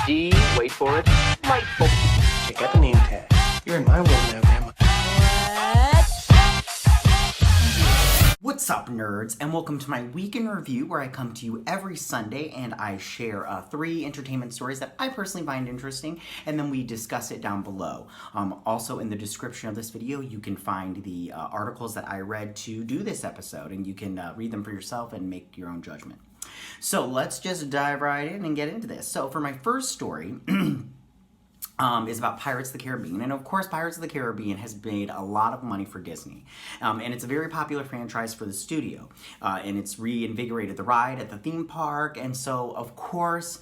D, wait for it, light bulb. Check out the name tag. You're in my world now, Grandma. What's up, nerds, and welcome to my week in review, where I come to you every Sunday and I share 3 entertainment stories that I personally find interesting, and then we discuss it down below. Also, in the description of this video, you can find the articles that I read to do this episode, and you can read them for yourself and make your own judgment. So let's just dive right in and get into this. So for my first story, is about Pirates of the Caribbean. And of course, Pirates of the Caribbean has made a lot of money for Disney. And it's a very popular franchise for the studio. And it's reinvigorated the ride at the theme park. And so, of course,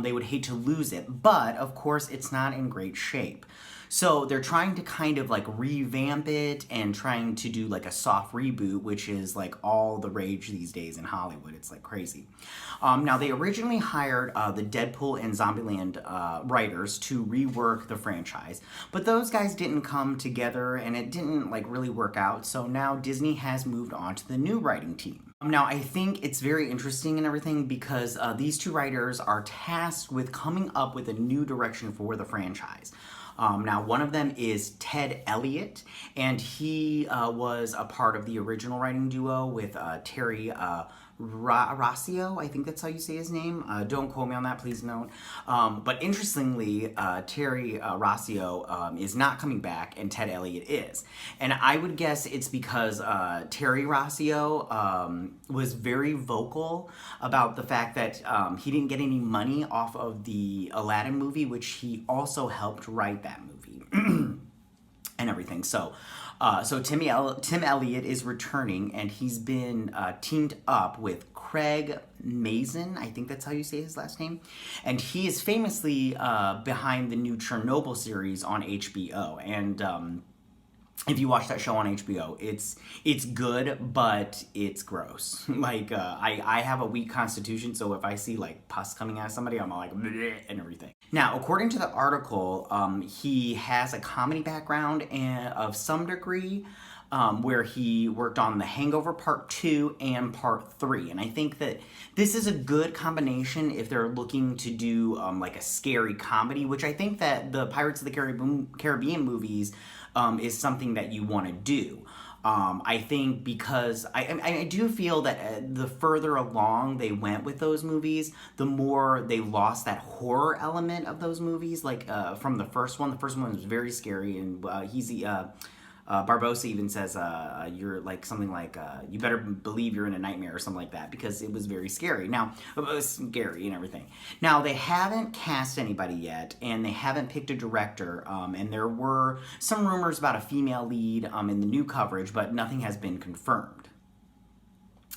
they would hate to lose it. But, of course, it's not in great shape. So they're trying to kind of like revamp it and trying to do like a soft reboot, which is like all the rage these days in Hollywood. It's like crazy. Now they originally hired the Deadpool and Zombieland writers to rework the franchise, but those guys didn't come together and it didn't like really work out. So now Disney has moved on to the new writing team. Now, I think it's very interesting and everything because these 2 writers are tasked with coming up with a new direction for the franchise. Now, one of them is Ted Elliott, and he was a part of the original writing duo with Terry Rossio, I think that's how you say his name. Don't quote me on that, please don't. But interestingly, Terry Rossio is not coming back, and Ted Elliott is. And I would guess it's because Terry Rossio was very vocal about the fact that he didn't get any money off of the Aladdin movie, which he also helped write that movie and everything. So Tim Elliott is returning, and he's been teamed up with Craig Mazin, I think that's how you say his last name, and he is famously behind the new Chernobyl series on HBO. And if you watch that show on HBO, it's good, but it's gross. Like, I have a weak constitution, so if I see, like, pus coming out of somebody, I'm like, bleh, and everything. Now, according to the article, he has a comedy background and of some degree, where he worked on The Hangover Part 2 and Part 3. And I think that this is a good combination if they're looking to do, like, a scary comedy, which I think that the Pirates of the Caribbean movies is something that you want to do. I think because I do feel that the further along they went with those movies, the more they lost that horror element of those movies. Like from the first one was very scary, and Barbosa even says you're like something like you better believe you're in a nightmare or something like that, because it was very scary. Now, it was scary and everything. Now, they haven't cast anybody yet, and they haven't picked a director, and there were some rumors about a female lead in the new coverage, but nothing has been confirmed.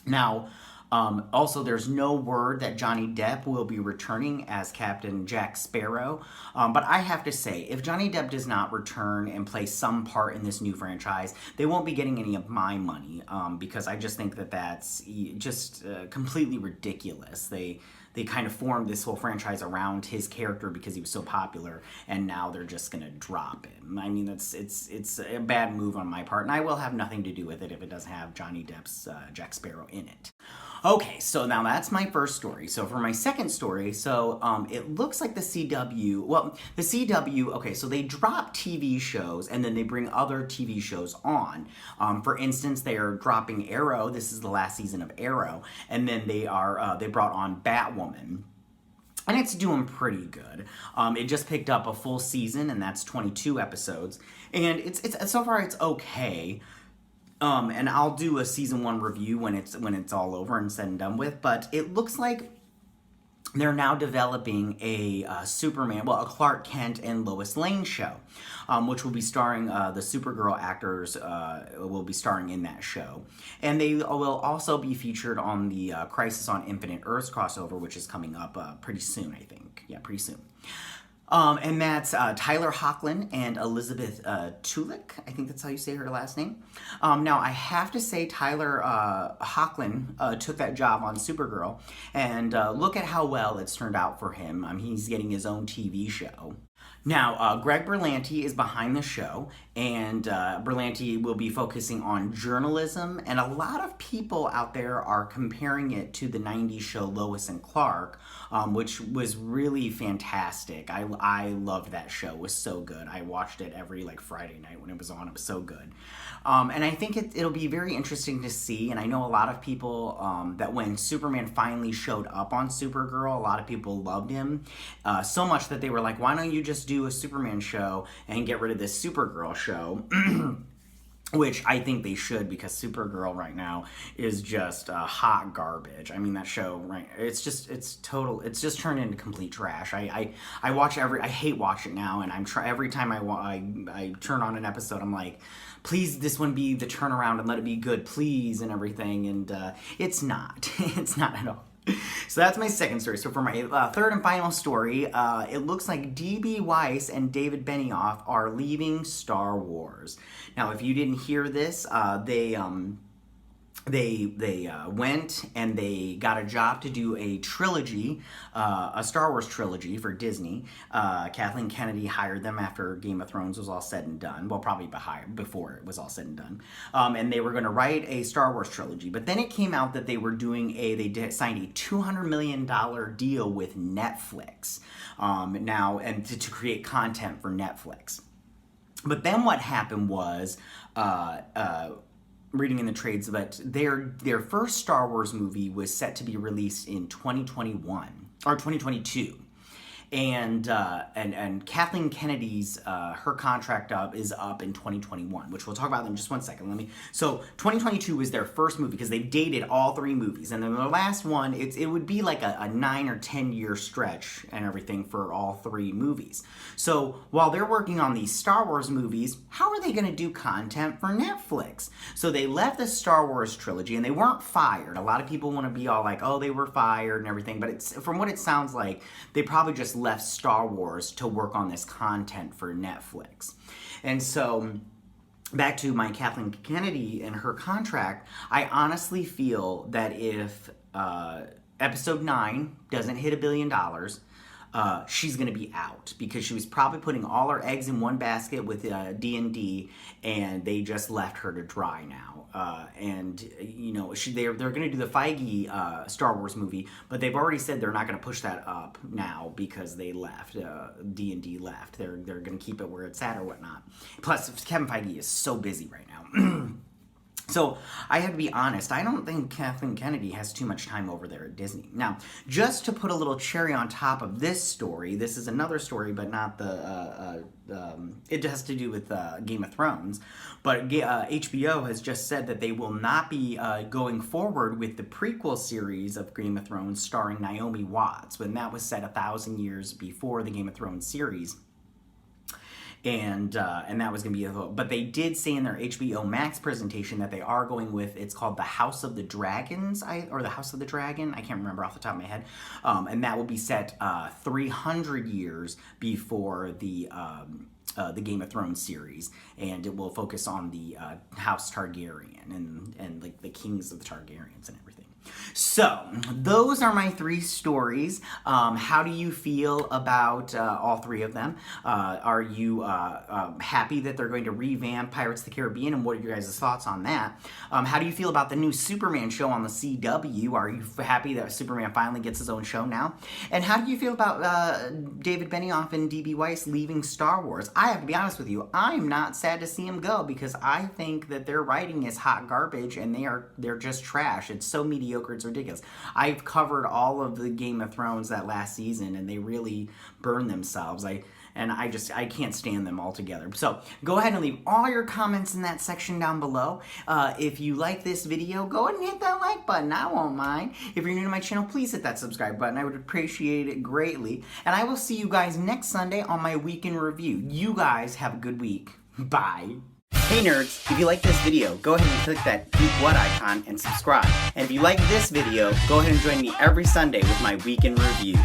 Now, also, there's no word that Johnny Depp will be returning as Captain Jack Sparrow. But I have to say, if Johnny Depp does not return and play some part in this new franchise, they won't be getting any of my money, because I just think that that's just completely ridiculous. They kind of formed this whole franchise around his character because he was so popular, and now they're just gonna drop him. I mean, it's a bad move on my part, and I will have nothing to do with it if it doesn't have Johnny Depp's Jack Sparrow in it. Okay, so now that's my first story. So for my second story, it looks like the CW, okay, so they drop TV shows and then they bring other TV shows on. For instance, they are dropping Arrow. This is the last season of Arrow. And then they brought on Batwoman. And it's doing pretty good. It just picked up a full season, and that's 22 episodes. And it's so far it's okay. And I'll do a season 1 review when it's all over and said and done with. But it looks like they're now developing a a Clark Kent and Lois Lane show, which will be starring the Supergirl actors will be starring in that show. And they will also be featured on the Crisis on Infinite Earths crossover, which is coming up pretty soon, I think. Yeah, pretty soon. And that's Tyler Hoechlin and Elizabeth Tulloch. I think that's how you say her last name. Now, I have to say Tyler Hoechlin took that job on Supergirl, and look at how well it's turned out for him. He's getting his own TV show. Now, Greg Berlanti is behind the show, and Berlanti will be focusing on journalism, and a lot of people out there are comparing it to the 90s show Lois and Clark, which was really fantastic. I loved that show. It was so good. I watched it every Friday night when it was on. It was so good. And I think it'll be very interesting to see, and I know a lot of people that when Superman finally showed up on Supergirl, a lot of people loved him so much that they were like, why don't you just do a Superman show and get rid of this Supergirl show? Which I think they should, because Supergirl right now is just hot garbage. I mean, that show, right? It's just turned into complete trash. I watch I hate watching it now, and every time I turn on an episode, I'm like, please, this one be the turnaround and let it be good, please, and everything. And it's not. It's not at all. So that's my second story. So for my third and final story, it looks like D.B. Weiss and David Benioff are leaving Star Wars. Now, if you didn't hear this, they went and they got a job to do a trilogy, a Star Wars trilogy for Disney. Kathleen Kennedy hired them after Game of Thrones was all said and done. Well, probably before it was all said and done. And they were going to write a Star Wars trilogy. But then it came out that they were doing signed a $200 million deal with Netflix now, and to create content for Netflix. But then what happened was, reading in the trades, that their first Star Wars movie was set to be released in 2021 or 2022. And Kathleen Kennedy's her contract is up in 2021, which we'll talk about in just one second. So 2022 was their first movie, because they've dated all three movies, and then the last one, it would be like a 9 or 10 year stretch and everything for all three movies. So while they're working on these Star Wars movies, how are they going to do content for Netflix? So they left the Star Wars trilogy, and they weren't fired. A lot of people want to be all like, oh, they were fired and everything, but from what it sounds like, they probably just left Star Wars to work on this content for Netflix. And so back to my Kathleen Kennedy and her contract, I honestly feel that if episode 9 doesn't hit $1 billion, she's going to be out, because she was probably putting all her eggs in one basket with D&D, and they just left her to dry now. And you know, they're going to do the Feige Star Wars movie, but they've already said they're not going to push that up now because they left. D&D left. They're going to keep it where it's at or whatnot. Plus, Kevin Feige is so busy right now. So I have to be honest, I don't think Kathleen Kennedy has too much time over there at Disney. Now, just to put a little cherry on top of this story, this is another story, but not it has to do with Game of Thrones. But HBO has just said that they will not be going forward with the prequel series of Game of Thrones starring Naomi Watts, when that was set 1,000 years before the Game of Thrones series. And that was going to be but they did say in their HBO Max presentation that they are going with, it's called The House of the Dragons, or The House of the Dragon, I can't remember off the top of my head, and that will be set 300 years before the Game of Thrones series, and it will focus on the House Targaryen and like the kings of the Targaryens and everything. So, those are my 3 stories. How do you feel about all 3 of them? Are you happy that they're going to revamp Pirates of the Caribbean, and what are your guys' thoughts on that? How do you feel about the new Superman show on the CW? Are you happy that Superman finally gets his own show now? And how do you feel about David Benioff and D.B. Weiss leaving Star Wars? I have to be honest with you, I'm not sad to see him go, because I think that their writing is hot garbage, and they're just trash. It's so mediocre, it's ridiculous. I've covered all of the Game of Thrones that last season, and they really burned themselves. I can't stand them altogether. So go ahead and leave all your comments in that section down below. If you like this video, go ahead and hit that like button. I won't mind. If you're new to my channel, please hit that subscribe button. I would appreciate it greatly. And I will see you guys next Sunday on my week in review. You guys have a good week. Bye. Hey nerds, if you like this video, go ahead and click that Geek What icon and subscribe. And if you like this video, go ahead and join me every Sunday with my week in review.